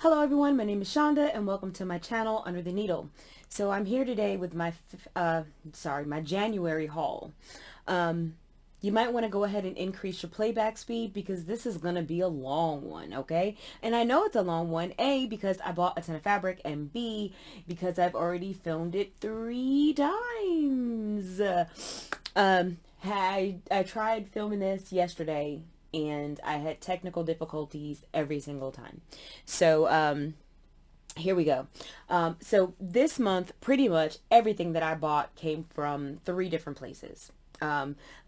Hello everyone, my name is Shonda and welcome to my channel Under the Needle. So I'm here today with my my January haul. You might want to go ahead and increase your playback speed because this is going to be a long one, okay? And I know it's a long one, A, because I bought a ton of fabric, and B, because I've already filmed it 3 times. I tried filming this yesterday and I had technical difficulties every single time. So here we go. So this month, pretty much everything that I bought came from 3 different places.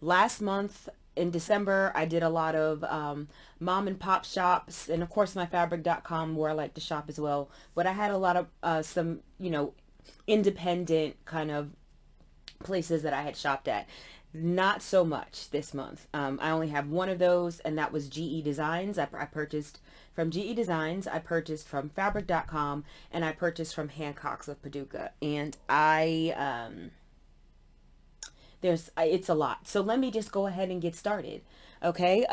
Last month in December, I did a lot of mom and pop shops, and of course myfabric.com, where I like to shop as well. But I had a lot of some, independent kind of places that I had shopped at. Not so much this month. I only have one of those, and that was GE Designs. I purchased from GE Designs, I purchased from fabric.com, and I purchased from Hancocks of Paducah. And it's a lot. So let me just go ahead and get started. Okay.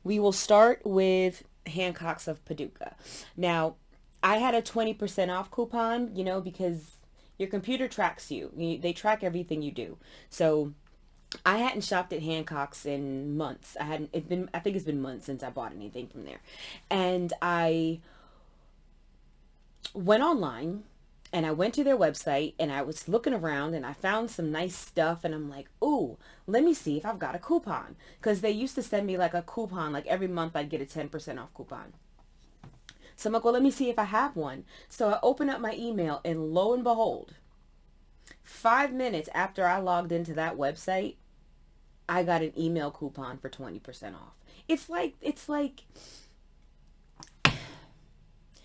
We will start with Hancocks of Paducah. Now, I had a 20% off coupon, because your computer tracks you. They track everything you do. So I hadn't shopped at Hancocks in months. I think it's been months since I bought anything from there. And I went online and I went to their website and I was looking around and I found some nice stuff and I'm like, ooh, let me see if I've got a coupon. Because they used to send me like a coupon, like every month I'd get a 10% off coupon. So I'm like, well, let me see if I have one. So I open up my email and lo and behold, 5 minutes after I logged into that website, I got an email coupon for 20% off. It's like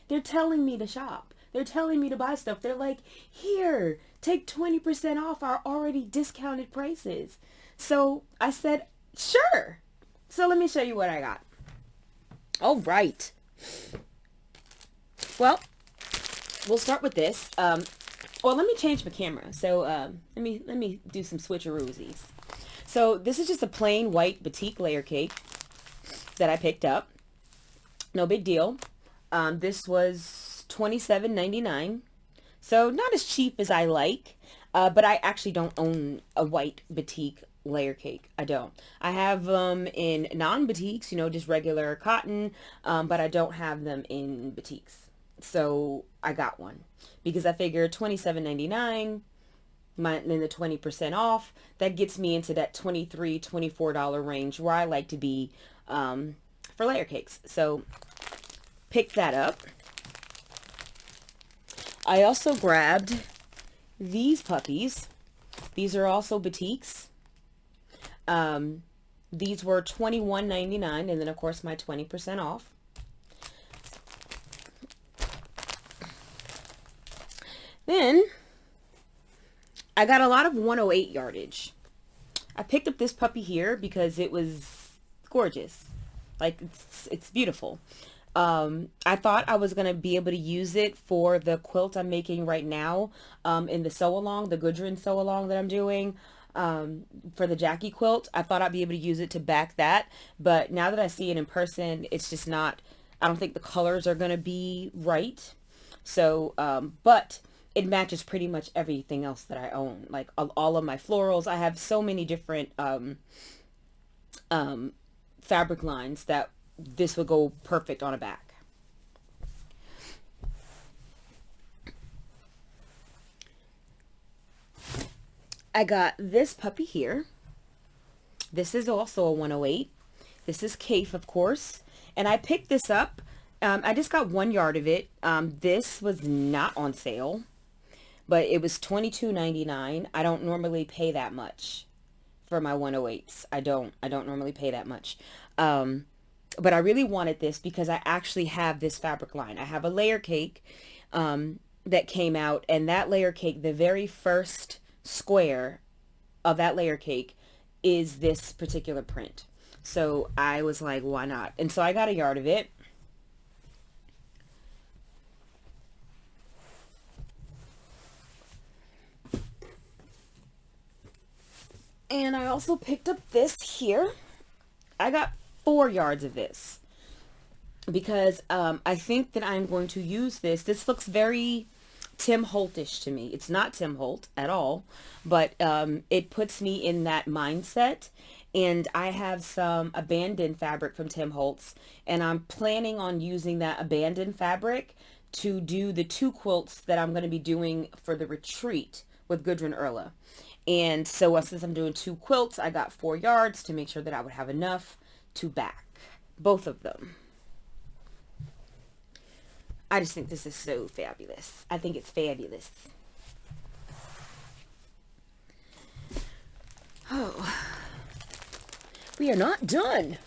they're telling me to shop. They're telling me to buy stuff. They're like, here, take 20% off our already discounted prices. So I said, sure. So let me show you what I got. All right. Well, we'll start with this. Well, let me change my camera. So let me do some switcheroosies. So this is just a plain white batik layer cake that I picked up. No big deal. This was $27.99. So not as cheap as I like, but I actually don't own a white batik layer cake. I don't. I have them in non-batiks, just regular cotton, but I don't have them in batiks. So I got one because I figured $27.99. Then the 20% off, that gets me into that $23, $24 range where I like to be for layer cakes. So pick that up. I also grabbed these puppies. These are also batiks. These were $21.99, and then of course my 20% off. Then I got a lot of 108 yardage. I picked up this puppy here because it was gorgeous. Like, it's beautiful. I thought I was going to be able to use it for the quilt I'm making right now in the sew-along, the Goodrin sew-along that I'm doing for the Jackie quilt. I thought I'd be able to use it to back that. But now that I see it in person, it's just not, I don't think the colors are going to be right. So, but it matches pretty much everything else that I own. Like all of my florals. I have so many different fabric lines that this would go perfect on a back. I got this puppy here. This is also a 108. This is Cafe, of course. And I picked this up. I just got 1 yard of it. This was not on sale, but it was $22.99. I don't normally pay that much for my 108s. I don't normally pay that much. But I really wanted this because I actually have this fabric line. I have a layer cake that came out, and that layer cake, the very first square of that layer cake is this particular print. So I was like, why not? And so I got a yard of it. And I also picked up this here. I got 4 yards of this. because I think that I'm going to use this. This looks very Tim Holtish to me. It's not Tim Holt at all, but it puts me in that mindset. And I have some abandoned fabric from Tim Holtz, and I'm planning on using that abandoned fabric to do the two quilts that I'm going to be doing for the retreat with Gudrun Erla. And so since I'm doing two quilts, I got 4 yards to make sure that I would have enough to back both of them. I just think this is so fabulous. I think it's fabulous. Oh, we are not done.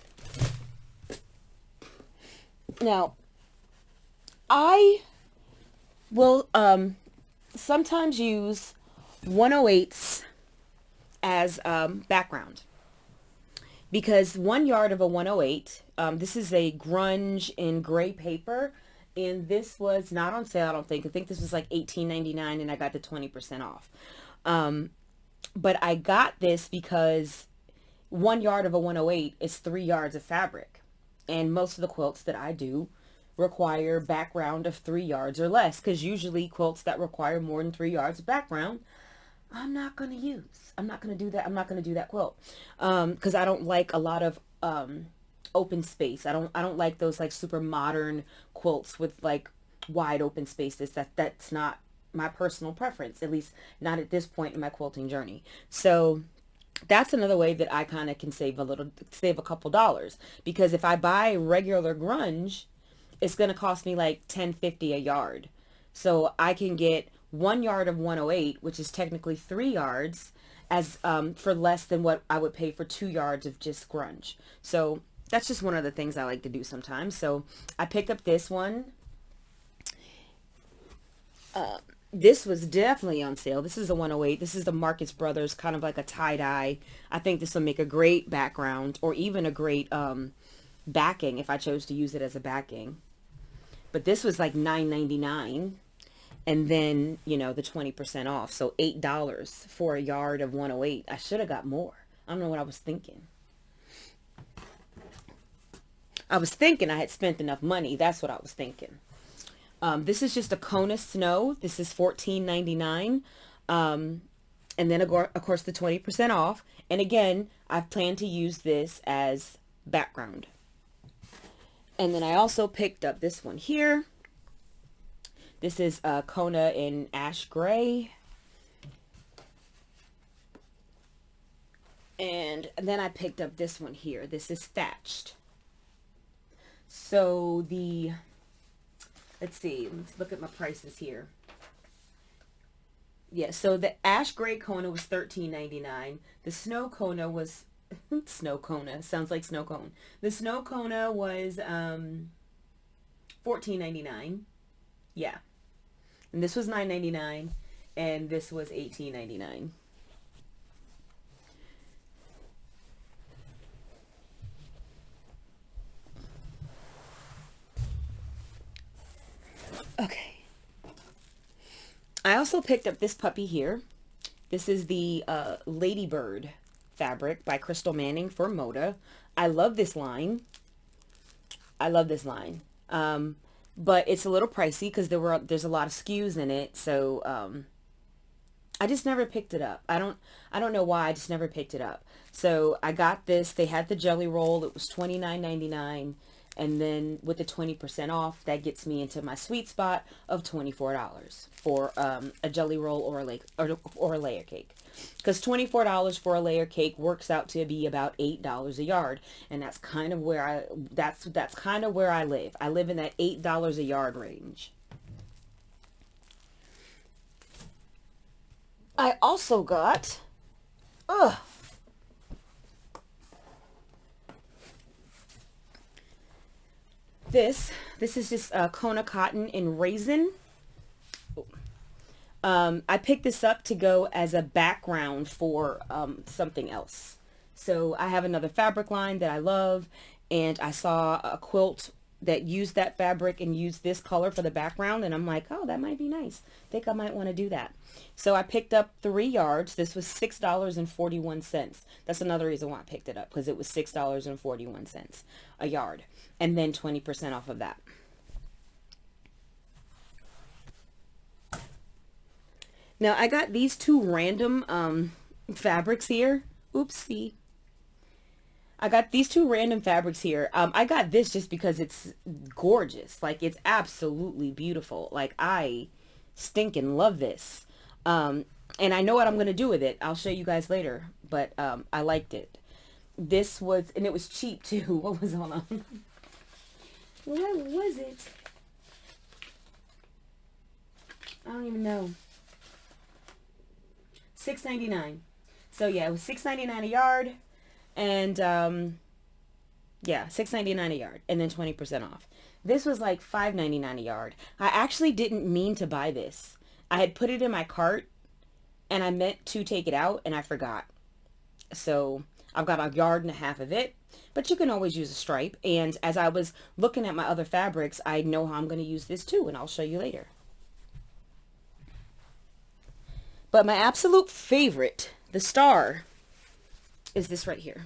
Now, I will sometimes use 108s as background, because 1 yard of a 108, this is a grunge in gray paper, and this was not on sale, I don't think. I think this was like $18.99, and I got the 20% off. But I got this because 1 yard of a 108 is 3 yards of fabric, and most of the quilts that I do require background of 3 yards or less, because usually quilts that require more than 3 yards of background, I'm not going to use. I'm not going to do that. I'm not going to do that quilt, because I don't like a lot of open space. I don't like those like super modern quilts with like wide open spaces. That's not my personal preference, at least not at this point in my quilting journey. So that's another way that I kind of can save a couple dollars, because if I buy regular grunge, it's going to cost me like $10.50 a yard. So I can get 1 yard of 108, which is technically 3 yards, as for less than what I would pay for 2 yards of just grunge. So that's just one of the things I like to do sometimes. So I picked up this one. This was definitely on sale. This is a 108. This is the Marcus Brothers, kind of like a tie-dye. I think this will make a great background, or even a great backing if I chose to use it as a backing. But this was like $9.99. And then, you know, the 20% off. So $8 for a yard of 108. I should have got more. I don't know what I was thinking. I was thinking I had spent enough money. That's what I was thinking. This is just a Kona Snow. This is $14.99. And then, of course, the 20% off. And again, I plan to use this as background. And then I also picked up this one here. This is Kona in Ash Gray. And then I picked up this one here. This is Thatched. So let's see, let's look at my prices here. Yeah, so the Ash Gray Kona was $13.99. The Snow Kona was, Snow Kona, sounds like snow cone. The Snow Kona was $14.99. Yeah. And this was $9.99, and this was $18.99. Okay. I also picked up this puppy here. This is the Ladybird fabric by Crystal Manning for Moda. I love this line. I love this line. But it's a little pricey because there's a lot of SKUs in it, so I just never picked it up. I don't know why, I just never picked it up. So I got this. They had the jelly roll. It was $29.99, and then with the 20% off, that gets me into my sweet spot of $24 for a jelly roll or a layer cake. Because $24 for a layer cake works out to be about $8 a yard, and that's kind of where I live. I live in that $8 a yard range. I also got this is just Kona cotton in raisin. I picked this up to go as a background for something else. So I have another fabric line that I love, and I saw a quilt that used that fabric and used this color for the background, and I'm like, oh, that might be nice. I think I might want to do that. So I picked up 3 yards. This was $6.41. That's another reason why I picked it up, because it was $6.41 a yard, and then 20% off of that. Now I got these 2 random fabrics here. Oopsie. I got these 2 random fabrics here. I got this just because it's gorgeous. Like, it's absolutely beautiful. Like, I stinking love this. And I know what I'm going to do with it. I'll show you guys later. But I liked it. This was, and it was cheap too. What was on? What was it? I don't even know. $6.99. So yeah, it was $6.99 a yard, and yeah, $6.99 a yard, and then 20% off. This was like $5.99 a yard. I actually didn't mean to buy this. I had put it in my cart, and I meant to take it out, and I forgot. So I've got 1.5 yards of it, but you can always use a stripe. And as I was looking at my other fabrics, I know how I'm going to use this too, and I'll show you later. But my absolute favorite, the star, is this right here.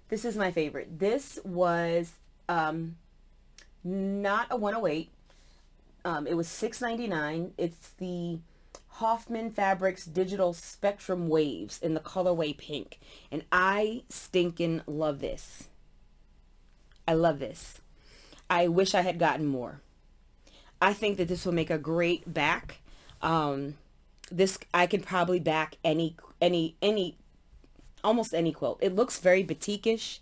This is my favorite. This was not a 108. It was $6.99. It's the Hoffman Fabrics Digital Spectrum Waves in the colorway pink. And I stinking love this. I love this. I wish I had gotten more. I think that this will make a great back. This, I could probably back almost any quilt. It looks very batik-ish.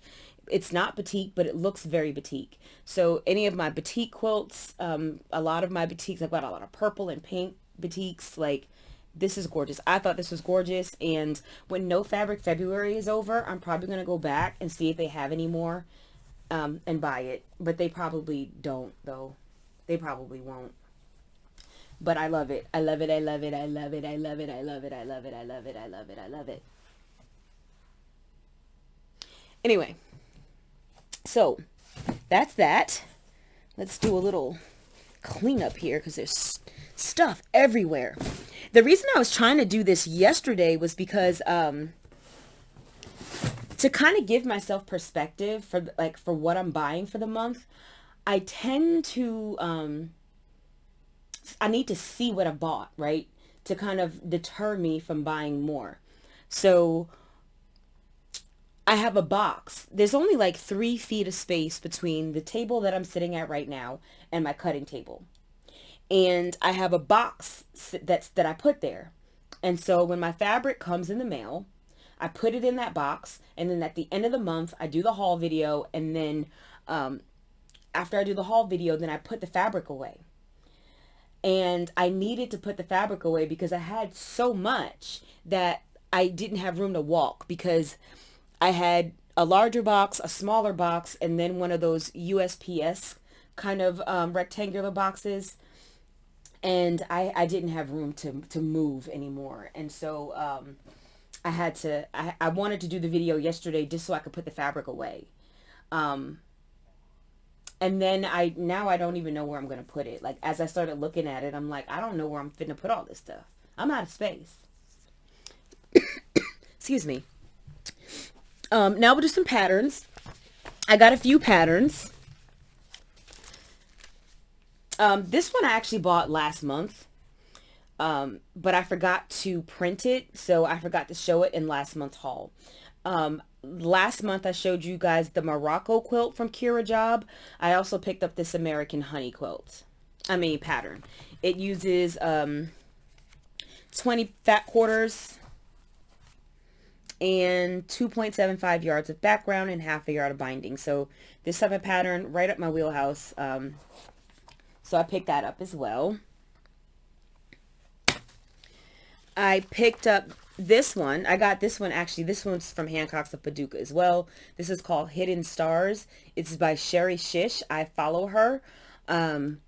It's not batik, but it looks very batik. So any of my batik quilts, a lot of my batiks, I've got a lot of purple and pink batiks. Like, this is gorgeous. I thought this was gorgeous. And when No Fabric February is over, I'm probably going to go back and see if they have any more, and buy it. But they probably don't, though. They probably won't. But I love it. I love it. I love it. I love it. I love it. I love it. I love it. I love it. I love it. I love it. Anyway, so that's that. Let's do a little cleanup here because there's stuff everywhere. The reason I was trying to do this yesterday was because to kind of give myself perspective for what I'm buying for the month. I tend to I need to see what I bought, right? To kind of deter me from buying more. So I have a box. There's only like 3 feet of space between the table that I'm sitting at right now and my cutting table. And I have a box that I put there. And so when my fabric comes in the mail, I put it in that box. And then at the end of the month, I do the haul video. And then after I do the haul video, then I put the fabric away. And I needed to put the fabric away because I had so much that I didn't have room to walk, because I had a larger box, a smaller box, and then one of those USPS kind of rectangular boxes. And I didn't have room to move anymore. And so I wanted to do the video yesterday just so I could put the fabric away. And then now I don't even know where I'm going to put it. Like, as I started looking at it, I'm like, I don't know where I'm finna put all this stuff. I'm out of space. Excuse me. Now we'll do some patterns. I got a few patterns. This one I actually bought last month. But I forgot to print it. So I forgot to show it in last month's haul. Last month I showed you guys the Morocco quilt from Kira Job. I also picked up this American honey quilt. Pattern. It uses 20 fat quarters and 2.75 yards of background and 1/2 yard of binding. So this type of pattern, right up my wheelhouse. So I picked that up as well. I picked up this one. I got this one, actually. This one's from Hancocks of Paducah as well. This is called Hidden Stars. It's by Sherry Shish. I follow her. And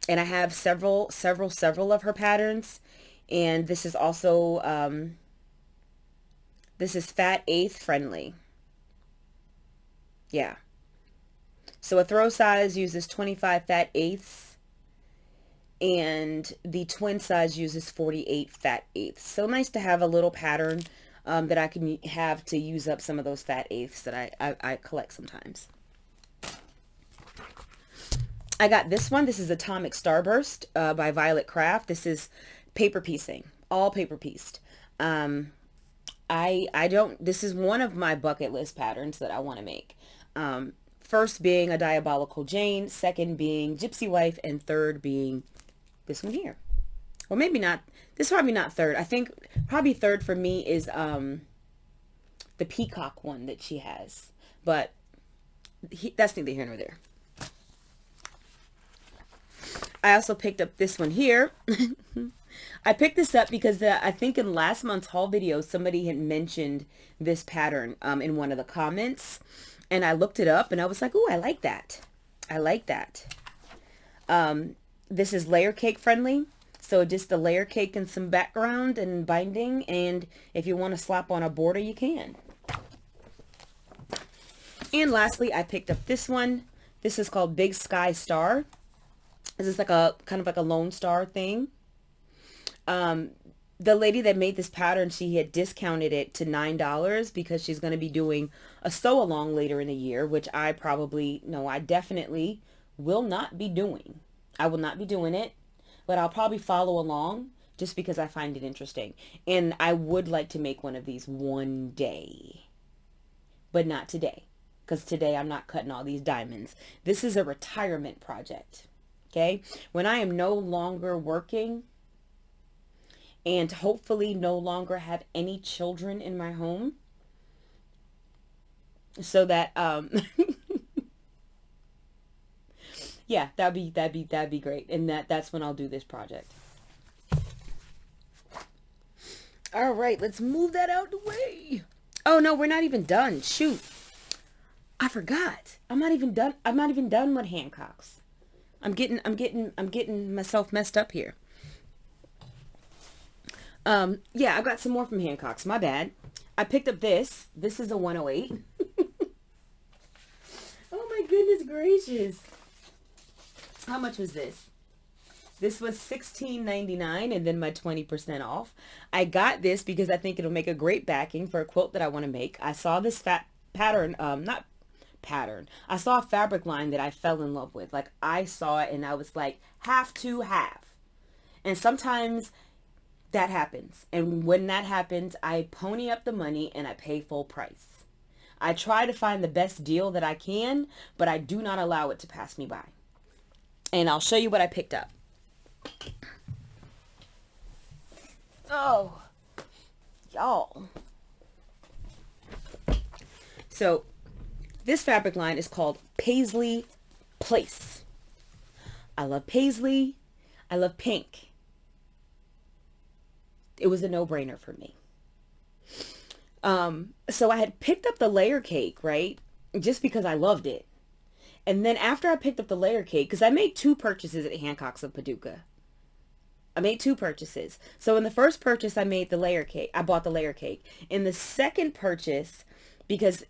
I have several of her patterns. And this is also, this is Fat Eighth friendly. Yeah. So a throw size uses 25 fat eighths, and the twin size uses 48 fat eighths. So nice to have a little pattern that I can have to use up some of those fat eighths that I collect sometimes. I got this one. This is Atomic Starburst by Violet Craft. This is paper piecing, all paper pieced. This is one of my bucket list patterns that I want to make. First being a Diabolical Jane, second being Gypsy Wife, and third being this one here. Well, maybe not. This is probably not third. I think probably third for me is the peacock one that she has. But that's neither here nor there. I also picked up this one here. I picked this up because I think in last month's haul video, somebody had mentioned this pattern in one of the comments. And I looked it up and I was like, oh, I like that. I like that. This is layer cake friendly. So just the layer cake and some background and binding. And if you want to slap on a border, you can. And lastly, I picked up this one. This is called Big Sky Star. This is like a kind of like a Lone Star thing. The lady that made this pattern, she had discounted it to $9 because she's going to be doing a sew along later in the year, which I definitely will not be doing. I will not be doing it, but I'll probably follow along just because I find it interesting. And I would like to make one of these one day, but not today, because today I'm not cutting all these diamonds. This is a retirement project. Okay, when I am no longer working and hopefully no longer have any children in my home, so that yeah, that'd be great, and that's when I'll do this project. All right, let's move that out the way. Oh no, we're not even done. Shoot, I forgot. I'm not even done. I'm not even done with Hancocks. I'm getting myself messed up here. Yeah, I got some more from Hancocks. My bad. I picked up this. This is a 108. Oh my goodness gracious. How much was this? This was $16.99 and then my 20% off. I got this because I think it'll make a great backing for a quilt that I want to make. I saw this I saw a fabric line that I fell in love with. Like, I saw it and I was like, have to have. And sometimes that happens. And when that happens, I pony up the money and I pay full price. I try to find the best deal that I can, but I do not allow it to pass me by. And I'll show you what I picked up. Oh, y'all. So this fabric line is called Paisley Place. I love Paisley. I love pink. It was a no-brainer for me. So I had picked up the layer cake, right? Just because I loved it. And then after I picked up the layer cake, because I made 2 purchases at Hancocks of Paducah. I made 2 purchases. So in the first purchase, I made the layer cake. I bought the layer cake. In the second purchase, because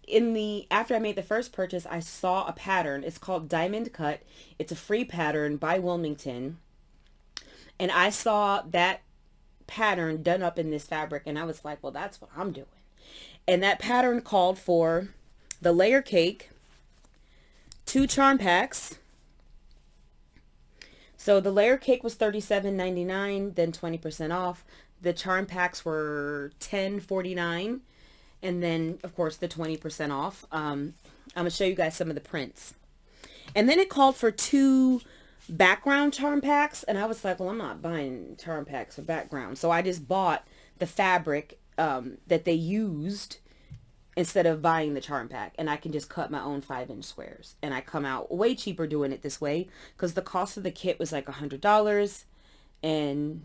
after I made the first purchase, I saw a pattern. It's called Diamond Cut. It's a free pattern by Wilmington. And I saw that pattern done up in this fabric. And I was like, well, that's what I'm doing. And that pattern called for the layer cake, 2 charm packs. So the layer cake was $37.99, then 20% off. The charm packs were $10.49. And then, of course, the 20% off. I'm going to show you guys some of the prints. And then it called for 2 background charm packs. And I was like, well, I'm not buying charm packs for background. So I just bought the fabric that they used instead of buying the charm pack. And I can just cut my own 5-inch squares. And I come out way cheaper doing it this way, because the cost of the kit was like $100. And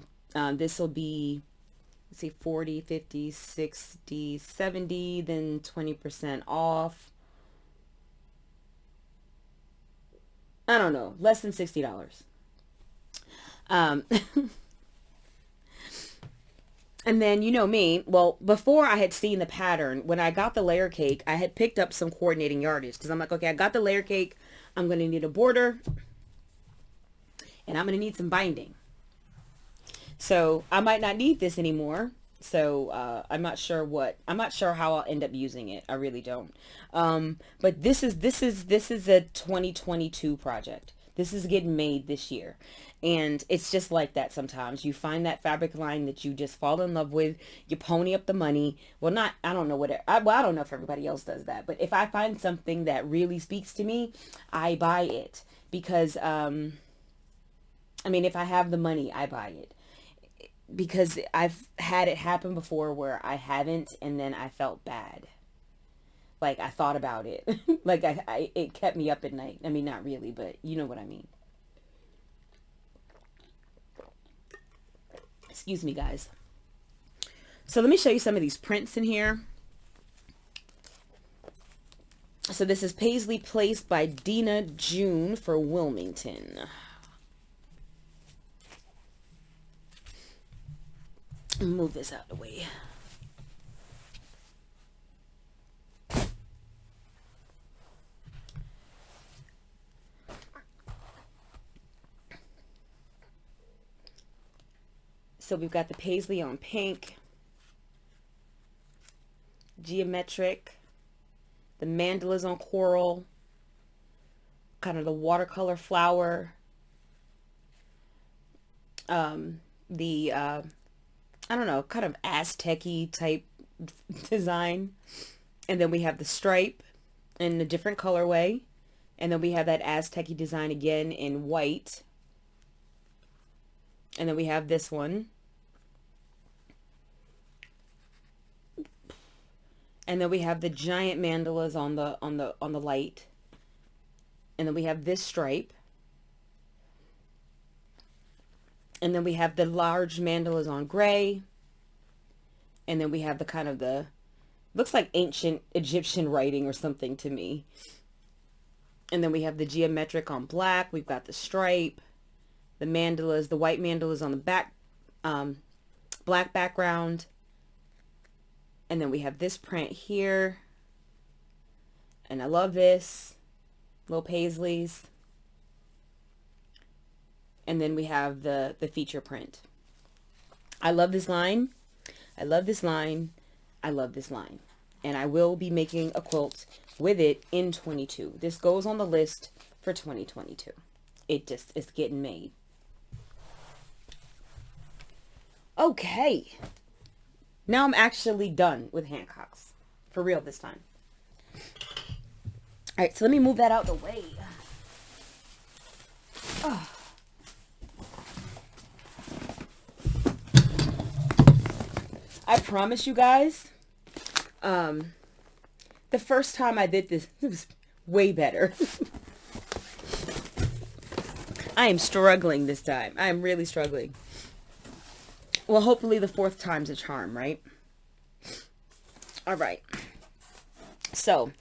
this will be, let's see, 40, 50, 60, 70, then 20% off. I don't know, less than $60. And then, you know me, well, before I had seen the pattern, when I got the layer cake, I had picked up some coordinating yardage, because I'm like, okay, I got the layer cake, I'm going to need a border, and I'm going to need some binding. So I might not need this anymore. So I'm not sure how I'll end up using it. I really don't. But this is a 2022 project. This is getting made this year. And it's just like that sometimes. You find that fabric line that you just fall in love with. You pony up the money. Well, I don't know I don't know if everybody else does that. But if I find something that really speaks to me, I buy it. Because, if I have the money, I buy it. Because I've had it happen before where I haven't, and then I felt bad. Like I thought about it. Like it kept me up at night. I mean, not really, but you know what I mean. Excuse me, guys. So let me show you some of these prints in here. So this is Paisley Place by Dina June for Wilmington. Move this out of the way. So we've got the paisley on pink, geometric, the mandalas on coral, kind of the watercolor flower, I don't know, kind of Aztec-y type design. And then we have the stripe in a different colorway. And then we have that Aztec-y design again in white. And then we have this one. And then we have the giant mandalas on the light. And then we have this stripe. And then we have the large mandalas on gray. And then we have the kind of looks like ancient Egyptian writing or something to me. And then we have the geometric on black. We've got the stripe, the mandalas, the white mandalas on the back, black background. And then we have this print here. And I love this. Little paisleys. And then we have the feature print. I love this line. I love this line. I love this line. And I will be making a quilt with it in 22. This goes on the list for 2022. It's getting made. Okay. Now I'm actually done with Hancocks. For real this time. Alright, so let me move that out the way. Oh. I promise you guys, the first time I did this, it was way better. I am struggling this time. I am really struggling. Well, hopefully the fourth time's a charm, right? All right. So,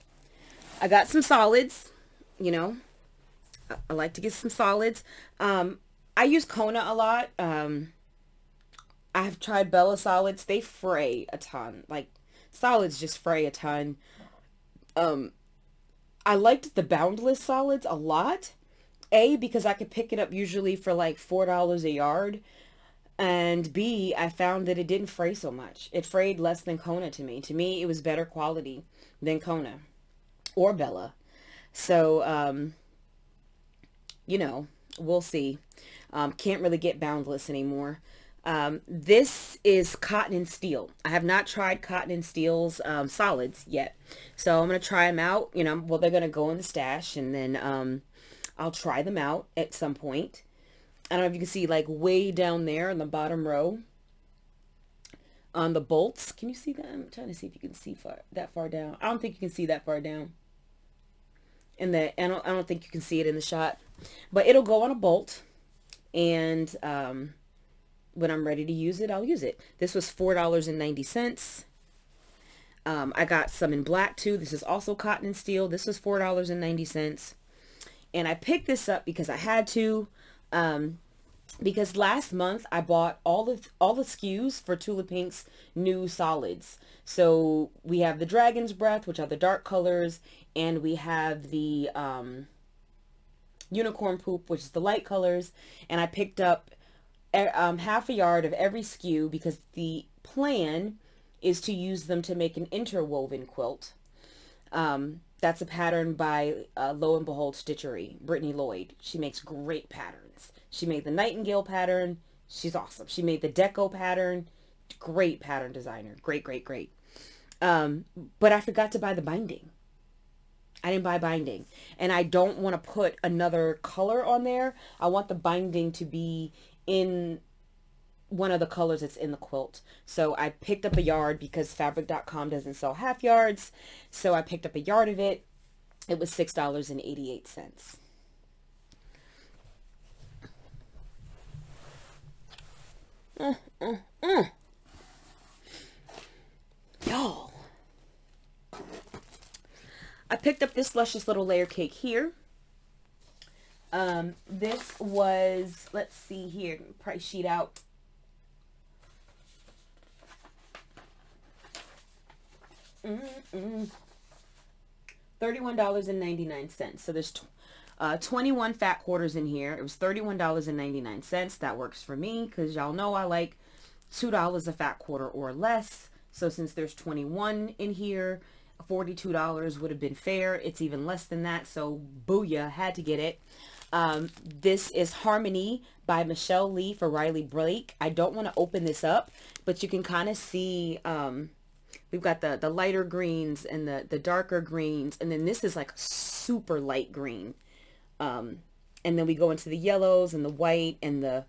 I got some solids, you know. I like to get some solids. I use Kona a lot. I've tried Bella solids. They fray a ton. Like, solids just fray a ton. I liked the Boundless solids a lot. A, because I could pick it up usually for like $4 a yard. And B, I found that it didn't fray so much. It frayed less than Kona to me. To me, it was better quality than Kona or Bella. So, you know, we'll see. Can't really get Boundless anymore. This is Cotton and Steel. I have not tried Cotton and Steel's solids yet. So I'm going to try them out. You know, well, they're going to go in the stash, and then I'll try them out at some point. I don't know if you can see, like, way down there in the bottom row on the bolts. Can you see that? I'm trying to see if you can see that far down. I don't think you can see that far down. I don't think you can see it in the shot. But it'll go on a bolt, and when I'm ready to use it, I'll use it. This was $4.90. I got some in black too. This is also Cotton and Steel. This was $4.90. And I picked this up because I had to. Because last month I bought all the SKUs for Tula Pink's new solids. So we have the Dragon's Breath, which are the dark colors, and we have the unicorn poop, which is the light colors, and I picked up half a yard of every SKU because the plan is to use them to make an interwoven quilt. That's a pattern by Lo and Behold Stitchery, Brittany Lloyd. She makes great patterns. She made the Nightingale pattern. She's awesome. She made the Deco pattern. Great pattern designer. Great, great, great. But I forgot to buy the binding. I didn't buy binding. And I don't want to put another color on there. I want the binding to be in one of the colors that's in the quilt. So I picked up a yard because fabric.com doesn't sell half yards. So I picked up a yard of it. It was $6.88. Y'all, I picked up this luscious little layer cake here. This was, let's see here, price sheet out. $31.99. So there's 21 fat quarters in here. It was $31.99. That works for me because y'all know I like $2 a fat quarter or less. So since there's 21 in here, $42 would have been fair. It's even less than that. So booyah, had to get it. This is Harmony by Michelle Lee for Riley Blake. I don't want to open this up, but you can kind of see, we've got the lighter greens and the darker greens. And then this is like super light green. And then we go into the yellows and the white and the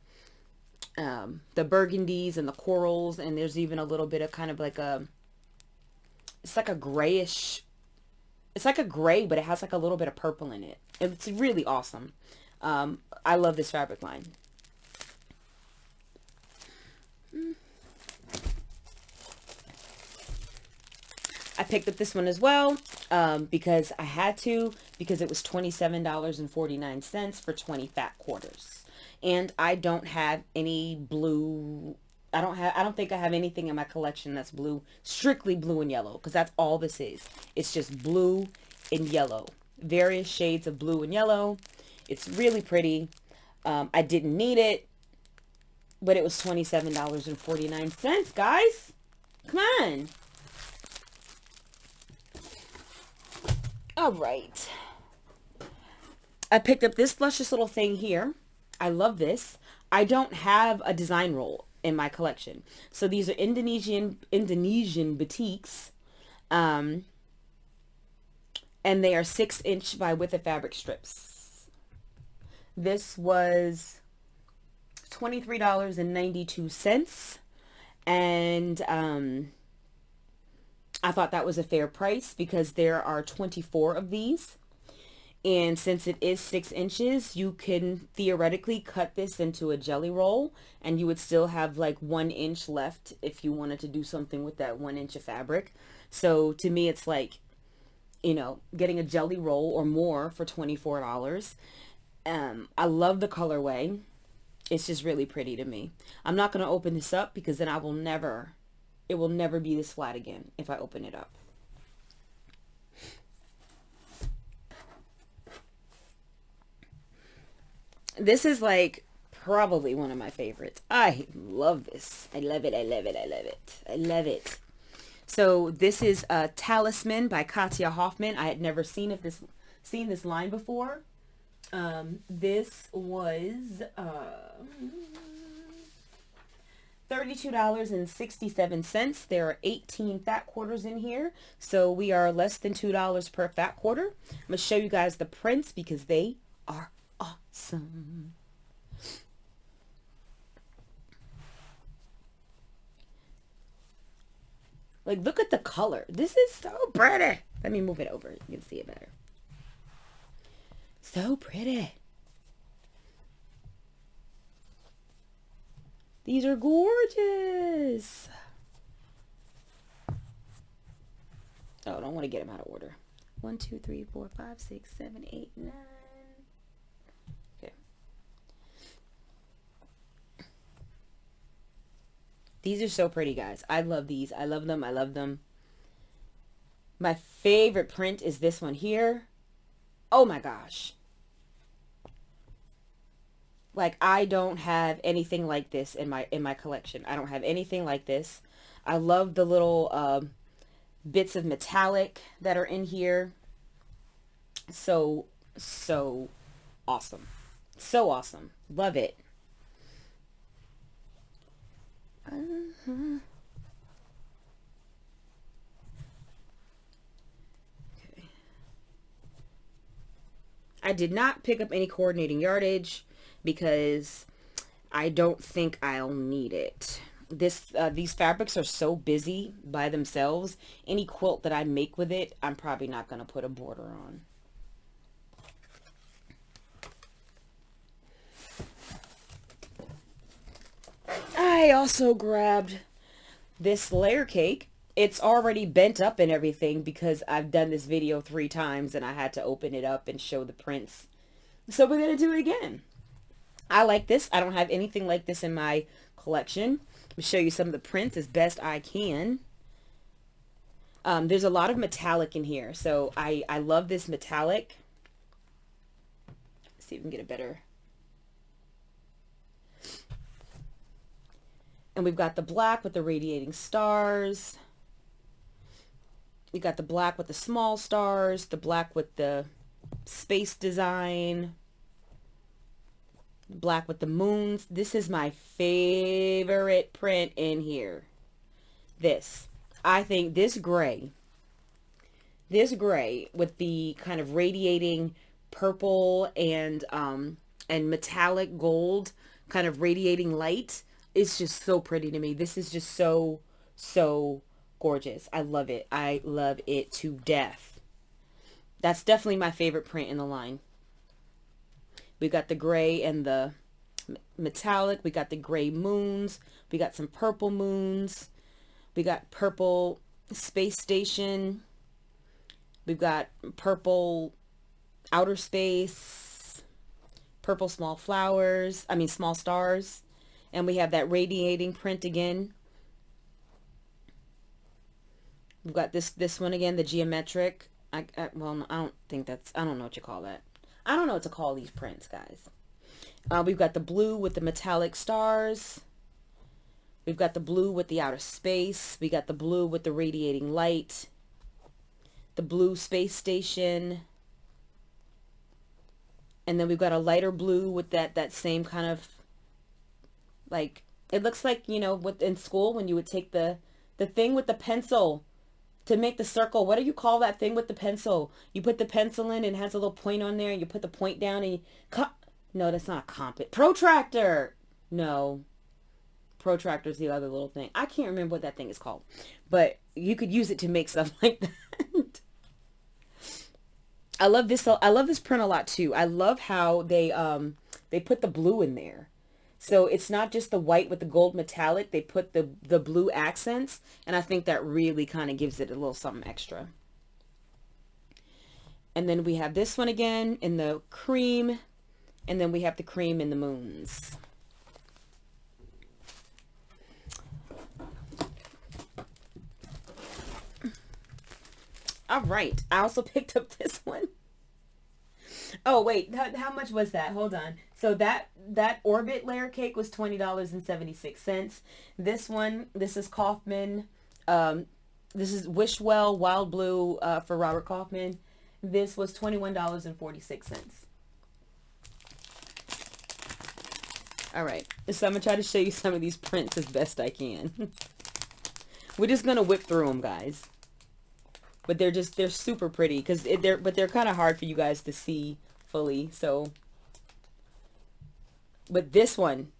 burgundies and the corals. And there's even a little bit of kind of like it's like a grayish, it's like a gray, but it has like a little bit of purple in it. It's really awesome. I love this fabric line. I picked up this one as well because I had to, because it was $27.49 for 20 fat quarters. And I don't have any blue. I don't think I have anything in my collection that's blue, strictly blue and yellow, because that's all this is. It's just blue and yellow, various shades of blue and yellow. It's really pretty. I didn't need it, but it was $27.49, guys. Come on. All right. I picked up this luscious little thing here. I love this. I don't have a design roll in my collection. So these are Indonesian batiks. And they are 6" by width of fabric strips. This was $23.92. And I thought that was a fair price because there are 24 of these. And since it is 6", you can theoretically cut this into a jelly roll and you would still have like 1 inch left if you wanted to do something with that 1 inch of fabric. So to me, it's like, you know, getting a jelly roll or more for $24. I love the colorway. It's just really pretty to me. I'm not going to open this up because then it will never be this flat again if I open it up. This is like probably one of my favorites. I love this. I love it. I love it. I love it. I love it. So this is Talisman by Katja Hoffman. I had never seen this line before. This was $32.67. There are 18 fat quarters in here, so we are less than $2 per fat quarter. I'm gonna show you guys the prints because they are awesome. Like, look at the color. This is so pretty. Let me move it over. You can see it better. So pretty. These are gorgeous. Oh, I don't want to get them out of order. 1, 2, 3, 4, 5, 6, 7, 8, 9. Okay. These are so pretty, guys. I love these. I love them. I love them. My favorite print is this one here. Oh my gosh. Like, I don't have anything like this in my collection. I don't have anything like this. I love the little bits of metallic that are in here. So, so awesome. So awesome. Love it. Okay. I did not pick up any coordinating yardage because I don't think I'll need it. These fabrics are so busy by themselves. Any quilt that I make with it, I'm probably not going to put a border on. I also grabbed this layer cake. It's already bent up and everything because I've done this video 3 times and I had to open it up and show the prints. So we're going to do it again. I like this. I don't have anything like this in my collection. I'll show you some of the prints as best I can. There's a lot of metallic in here. So I love this metallic. Let's see if we can get a better. And we've got the black with the radiating stars. We got the black with the small stars, the black with the space design, black with the moons. This is my favorite print in here. This. I think this gray with the kind of radiating purple and metallic gold kind of radiating light, it's just so pretty to me. This is just so gorgeous. I love it. I love it to death. That's definitely my favorite print in the line. We got the gray and the metallic. We got the gray moons. We got some purple moons. We got purple space station. We've got purple outer space. Purple small flowers. I mean small stars. And we have that radiating print again. We've got this one again, the geometric. Well, I don't think that's, I don't know what you call that. I don't know what to call these prints, guys. We've got the blue with the metallic stars. We've got the blue with the outer space. We got the blue with the radiating light. The blue space station. And then we've got a lighter blue with that same kind of, like, it looks like, you know, in school when you would take the thing with the pencil to make the circle. What do you call that thing with the pencil? You put the pencil in and it has a little point on there and you put the point down and you... No, that's not a compass. Protractor! No. Protractor's the other little thing. I can't remember what that thing is called. But you could use it to make stuff like that. I love this print a lot too. I love how they put the blue in there. So it's not just the white with the gold metallic. They put the blue accents. And I think that really kind of gives it a little something extra. And then we have this one again in the cream. And then we have the cream in the moons. All right. I also picked up this one. Oh, wait. How much was that? Hold on. So that Orbit layer cake was $20.76. This one, this is Kaufman. This is Wishwell Wild Blue for Robert Kaufman. This was $21.46. All right. So I'm going to try to show you some of these prints as best I can. We're just going to whip through them, guys. But they're super pretty because they're kind of hard for you guys to see fully. So, but this one,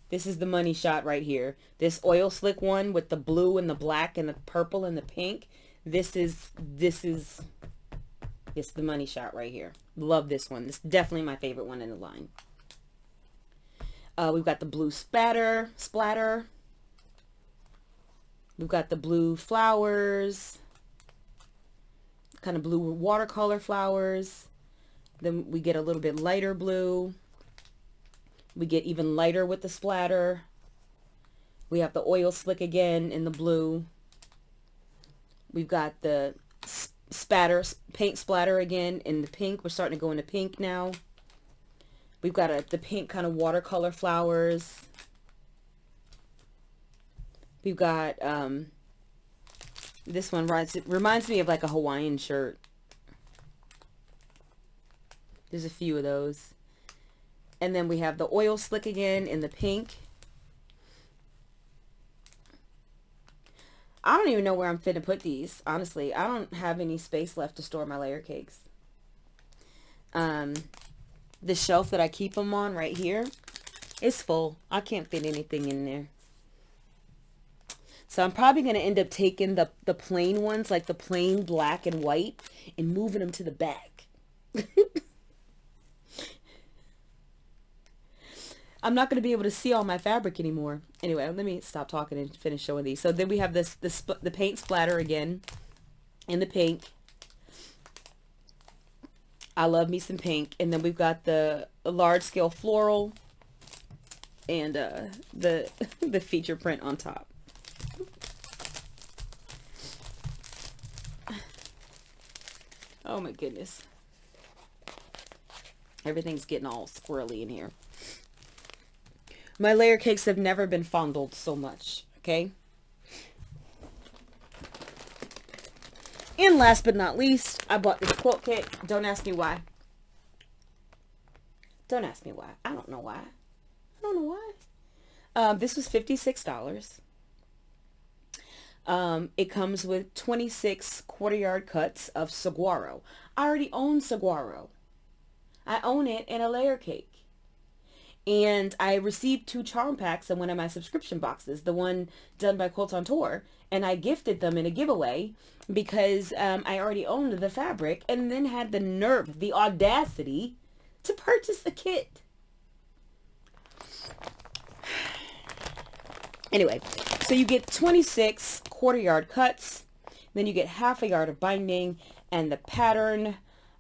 this is the money shot right here. This oil slick one with the blue and the black and the purple and the pink. This is it's the money shot right here. Love this one. This is definitely my favorite one in the line. We've got the blue splatter. We've got the blue flowers. Kind of blue watercolor flowers. Then we get a little bit lighter blue. We get even lighter with the splatter. We have the oil slick again in the blue. We've got the paint splatter again in the pink. We're starting to go into pink now. We've got the pink kind of watercolor flowers. We've got this one reminds me of like a Hawaiian shirt. There's a few of those. And then we have the oil slick again in the pink. I don't even know where I'm fit to put these. Honestly, I don't have any space left to store my layer cakes. The shelf that I keep them on right here is full. I can't fit anything in there. So I'm probably going to end up taking the plain ones, like the plain black and white, and moving them to the back. I'm not going to be able to see all my fabric anymore. Anyway, let me stop talking and finish showing these. So then we have the paint splatter again in the pink. I love me some pink. And then we've got the large scale floral and the feature print on top. Oh my goodness. Everything's getting all squirrely in here. My layer cakes have never been fondled so much, okay? And last but not least, I bought this quilt kit. Don't ask me why. Don't ask me why. I don't know why. I don't know why. This was $56. It comes with 26 quarter-yard cuts of saguaro. I already own saguaro. I own it in a layer cake. And I received 2 charm packs in one of my subscription boxes, the one done by Quilt on Tour, and I gifted them in a giveaway because I already owned the fabric and then had the nerve, the audacity to purchase the kit. Anyway, so you get 26 quarter-yard cuts, then you get half a yard of binding, and the pattern,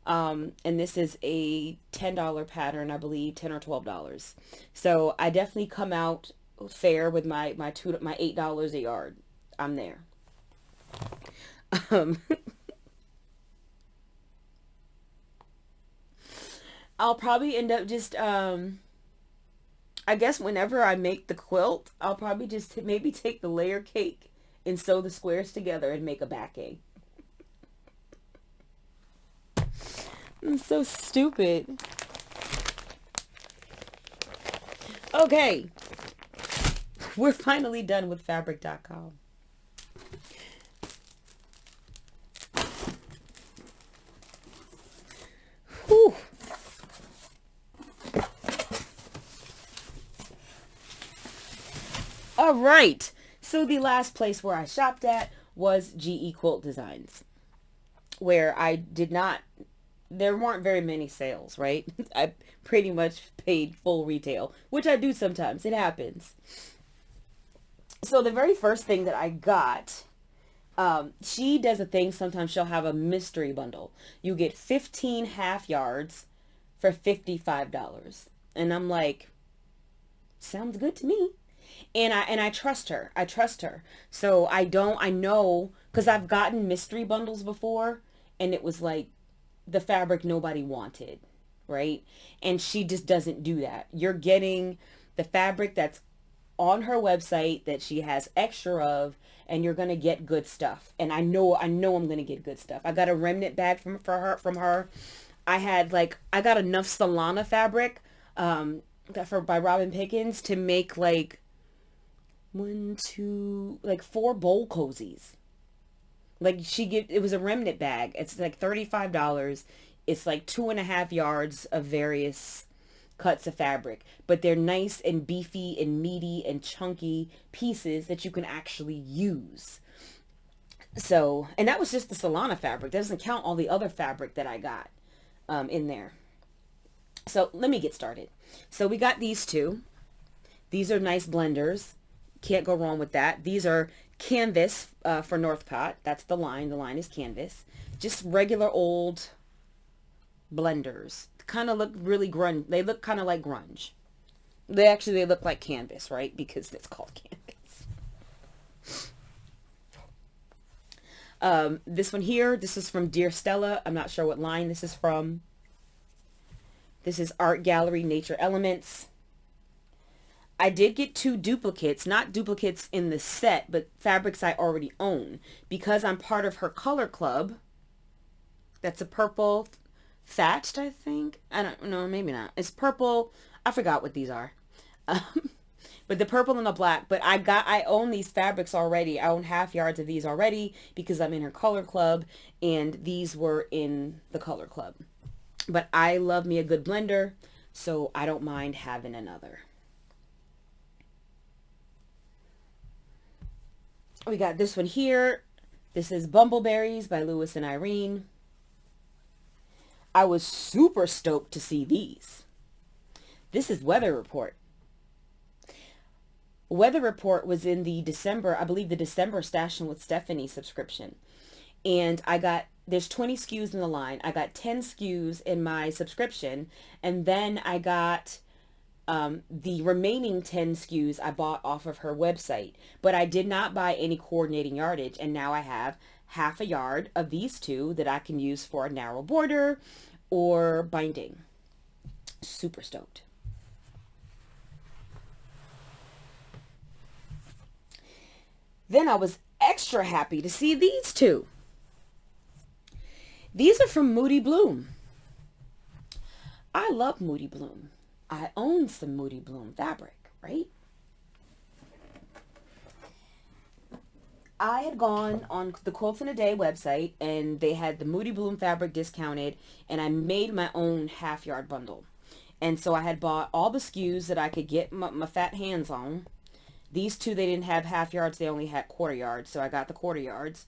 and this is a $10 pattern, I believe, $10 or $12. So I definitely come out fair with my $8 a yard. I'm there. I'll probably end up just I guess whenever I make the quilt, I'll probably just maybe take the layer cake and sew the squares together and make a backing. I'm so stupid. Okay. We're finally done with fabric.com. Whew. All right. So the last place where I shopped at was GE Quilt Designs, where there weren't very many sales, right? I pretty much paid full retail, which I do sometimes. It happens. So the very first thing that I got, she does a thing, sometimes she'll have a mystery bundle. You get 15 half yards for $55. And I'm like, sounds good to me. And I trust her. I trust her. So I know, because I've gotten mystery bundles before, and it was like the fabric nobody wanted, right? And she just doesn't do that. You're getting the fabric that's on her website that she has extra of, and you're going to get good stuff. And I know I'm going to get good stuff. I got a remnant bag from her. I got enough Solana fabric by Robin Pickens to make like 4 bowl cozies. Like it was a remnant bag. It's like $35. It's like 2.5 yards of various cuts of fabric, but they're nice and beefy and meaty and chunky pieces that you can actually use. So, and that was just the Solana fabric. That doesn't count all the other fabric that I got in there. So let me get started. So we got these 2. These are nice blenders. Can't go wrong with that. These are canvas for Northcott. That's the line. The line is canvas. Just regular old blenders. Kind of look really grunge. They look kind of like grunge. They look like canvas, right? Because it's called canvas. This one here, this is from Dear Stella. I'm not sure what line this is from. This is Art Gallery Nature Elements. I did get 2 duplicates, not duplicates in the set, but fabrics I already own. Because I'm part of her color club, that's a purple thatched, I think. I don't know, maybe not. It's purple. I forgot what these are. But the purple and the black. But I own these fabrics already. I own half yards of these already because I'm in her color club, and these were in the color club. But I love me a good blender, so I don't mind having another. We got this one here. This is Bumbleberries by Lewis and Irene. I was super stoked to see these. This is Weather Report. Weather Report was in the December, I believe the December Stashin' with Stephanie subscription. And there's 20 SKUs in the line. I got 10 SKUs in my subscription. And then I got the remaining 10 SKUs I bought off of her website. But I did not buy any coordinating yardage. And now I have half a yard of these 2 that I can use for a narrow border or binding. Super stoked. Then I was extra happy to see these 2. These are from Moody Bloom. I love Moody Bloom. I own some Moody Bloom fabric, right? I had gone on the Quilts in a Day website, and they had the Moody Bloom fabric discounted, and I made my own half yard bundle. And so I had bought all the SKUs that I could get my fat hands on. These 2, they didn't have half yards, they only had quarter yards, so I got the quarter yards.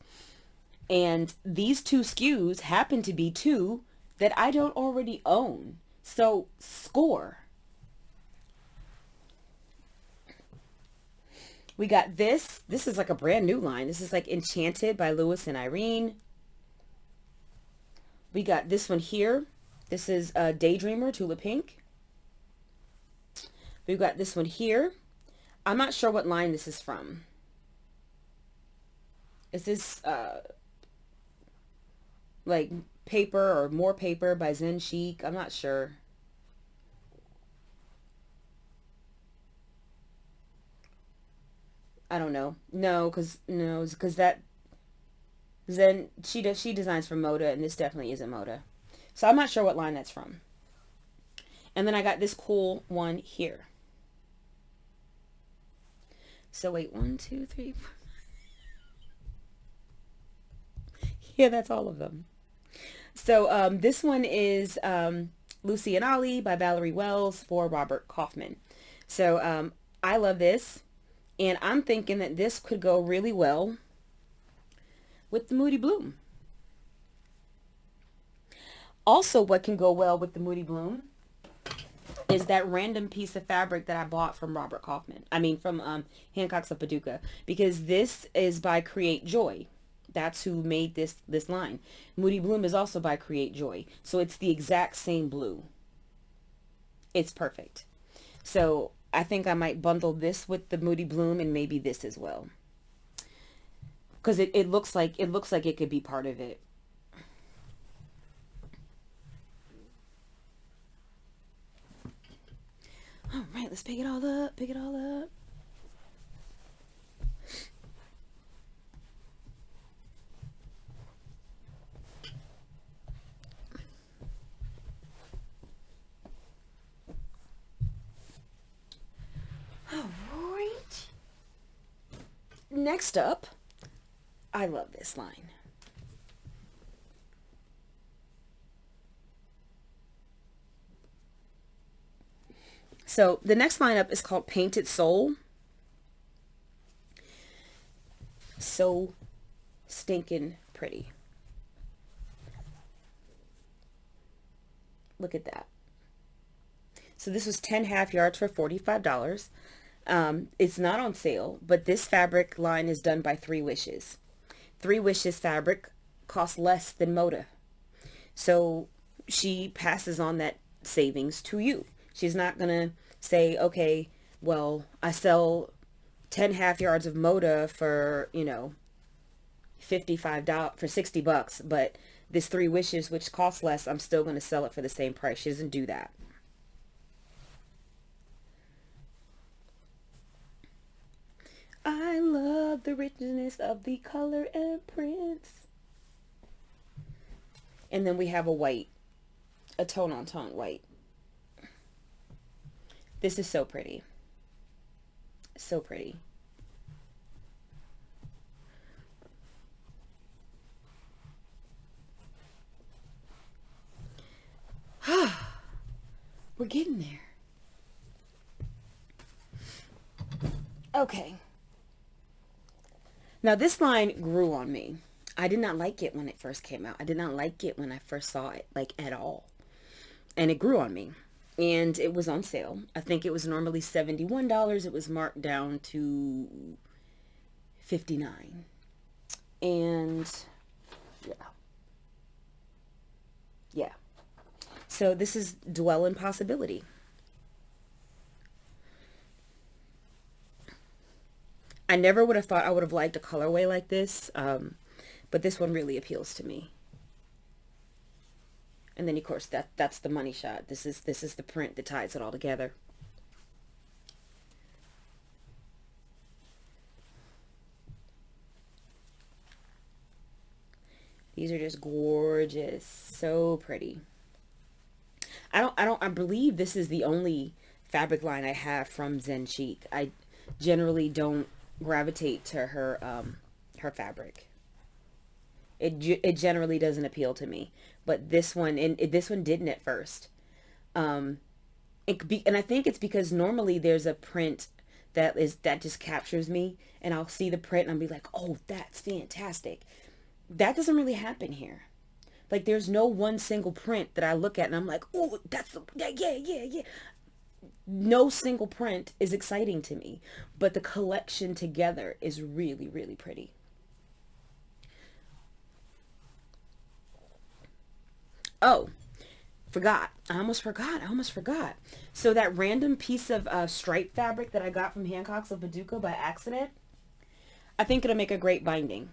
And these 2 SKUs happen to be 2 that I don't already own. So, score. We got this. This is like a brand new line. This is like Enchanted by Lewis and Irene. We got this one here. This is Daydreamer, Tulip Pink. We've got this one here. I'm not sure what line this is from. Is this like Paper or More Paper by Zen Chic? I'm not sure. I don't know. No, because that Zen, she designs for Moda, and this definitely isn't Moda. So I'm not sure what line that's from. And then I got this cool one here. So wait, 1, 2, 3, 4. Yeah, that's all of them. So this one is Lucy and Ollie by Valerie Wells for Robert Kaufman. So I love this, and I'm thinking that this could go really well with the Moody Bloom. Also, what can go well with the Moody Bloom is that random piece of fabric that I bought from Robert Kaufman. I mean, from Hancocks of Paducah, because this is by Create Joy. That's who made this line. Moody Bloom is also by Create Joy. So it's the exact same blue. It's perfect. So I think I might bundle this with the Moody Bloom and maybe this as well. Because it looks like it could be part of it. All right, let's pick it all up. Pick it all up. All right. Next up, I love this line. So the next lineup is called Painted Soul. So stinking pretty. Look at that. So this was 10 half yards for $45. It's not on sale, but this fabric line is done by Three Wishes. Three Wishes fabric costs less than Moda. So she passes on that savings to you. She's not going to say, okay, well, I sell 10 half yards of Moda for, you know, $55 for $60, but this Three Wishes, which costs less, I'm still going to sell it for the same price. She doesn't do that. love the richness of the color and prints. And then we have a white, a tone on tone white. This is so pretty. So pretty. We're getting there. Okay. Now this line grew on me. I did not like it when it first came out. I did not like it when I first saw it, like at all. And it grew on me. And it was on sale. I think it was normally $71. It was marked down to $59. And yeah. Yeah. So this is Dwell in Possibility. I never would have thought I would have liked a colorway like this, but this one really appeals to me. And then of course that's the money shot. This is the print that ties it all together. These are just gorgeous, so pretty. I believe this is the only fabric line I have from Zen Chic. I generally don't gravitate to her her fabric. It generally doesn't appeal to me, but this one this one didn't at first. And I think it's because normally there's a print that just captures me, and I'll see the print and I'll be like, oh, that's fantastic. That doesn't really happen here. Like there's no one single print that I look at and I'm like, oh, that's the, yeah. No single print is exciting to me, but the collection together is really, really pretty. Oh, I almost forgot. So that random piece of stripe fabric that I got from Hancocks of Paducah by accident, I think it'll make a great binding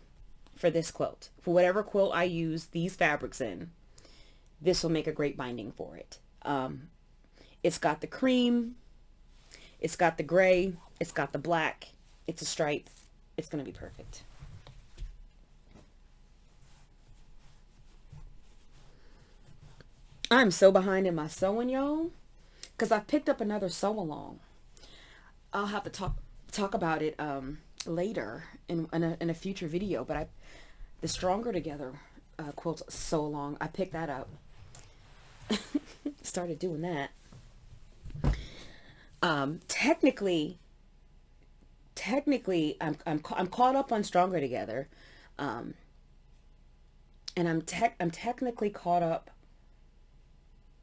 for this quilt. For whatever quilt I use these fabrics in, this will make a great binding for it. It's got the cream, it's got the gray, it's got the black, it's a stripe. It's going to be perfect. I'm so behind in my sewing, y'all, because I've picked up another sew along. I'll have to talk about it later in a future video, but the Stronger Together quilt sew along, I picked that up. Started doing that. Technically I'm caught up on Stronger Together, and I'm technically caught up.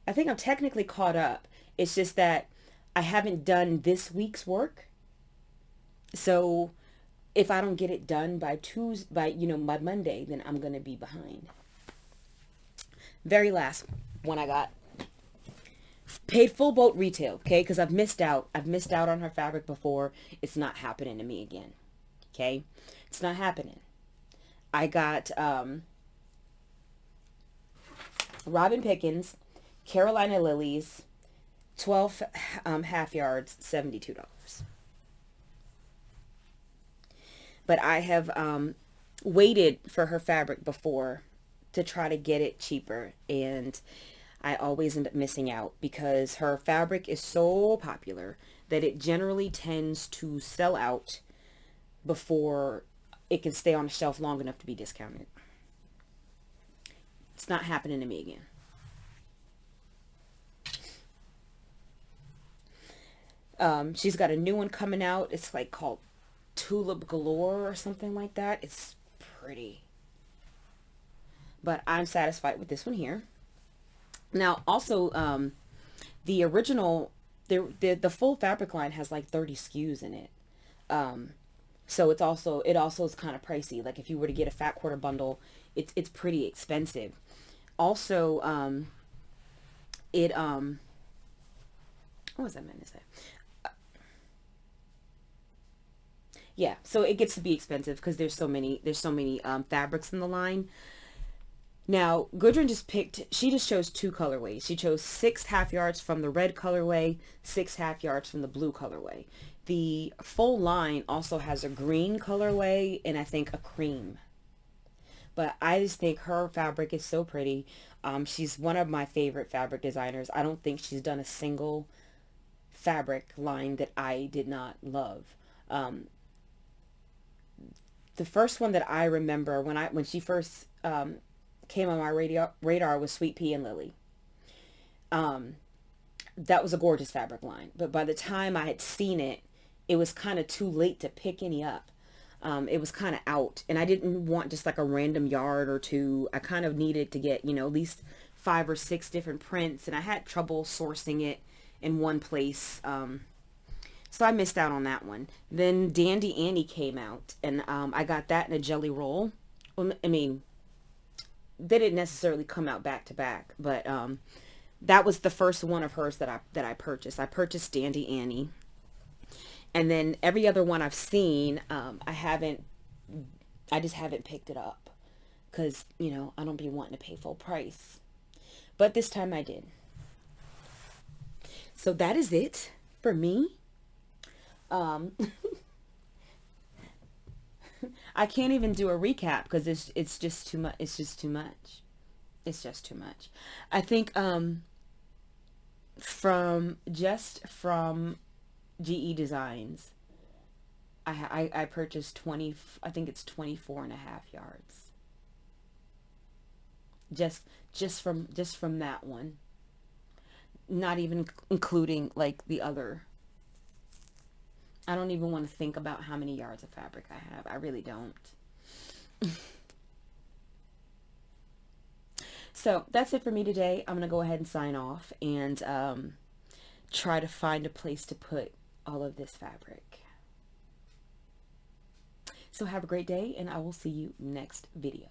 I think I'm technically caught up. It's just that I haven't done this week's work. So if I don't get it done by by Monday, then I'm going to be behind. Very last one I got. Paid full boat retail, okay? Because I've missed out. I've missed out on her fabric before. It's not happening to me again. Okay? It's not happening. I got Robin Pickens, Carolina Lilies, 12 half yards, $72. But I have waited for her fabric before to try to get it cheaper, and I always end up missing out because her fabric is so popular that it generally tends to sell out before it can stay on the shelf long enough to be discounted. It's not happening to me again. She's got a new one coming out. It's like called Tulip Galore or something like that. It's pretty. But I'm satisfied with this one here. Now, also, the original, the full fabric line has like 30 SKUs in it. So it also is kind of pricey. Like if you were to get a fat quarter bundle, it's pretty expensive. Also, what was I meant to say? Yeah, so it gets to be expensive because there's so many fabrics in the line. Now, Gudrun she just chose two colorways. She chose 6.5 yards from the red colorway, 6.5 yards from the blue colorway. The full line also has a green colorway and I think a cream. But I just think her fabric is so pretty. She's one of my favorite fabric designers. I don't think she's done a single fabric line that I did not love. The first one that I remember when she first came on my radar was Sweet Pea and Lily. That was a gorgeous fabric line. But by the time I had seen it, it was kind of too late to pick any up. It was kind of out, and I didn't want just like a random yard or two. I kind of needed to get, at least 5 or 6 different prints, and I had trouble sourcing it in one place. So I missed out on that one. Then Dandy Annie came out, and I got that in a jelly roll. Well, I mean, they didn't necessarily come out back to back, but that was the first one of hers that I purchased. I purchased Dandy Annie. And then every other one I've seen, I just haven't picked it up because, I don't be wanting to pay full price. But this time I did. So that is it for me. I can't even do a recap because it's just too much. It's just too much. It's just too much. I think from GE Designs, I purchased 20, I think it's 24.5 yards. Just from that one. Not even including like the other. I don't even want to think about how many yards of fabric I have. I really don't. So that's it for me today. I'm going to go ahead and sign off and try to find a place to put all of this fabric. So have a great day, and I will see you next video.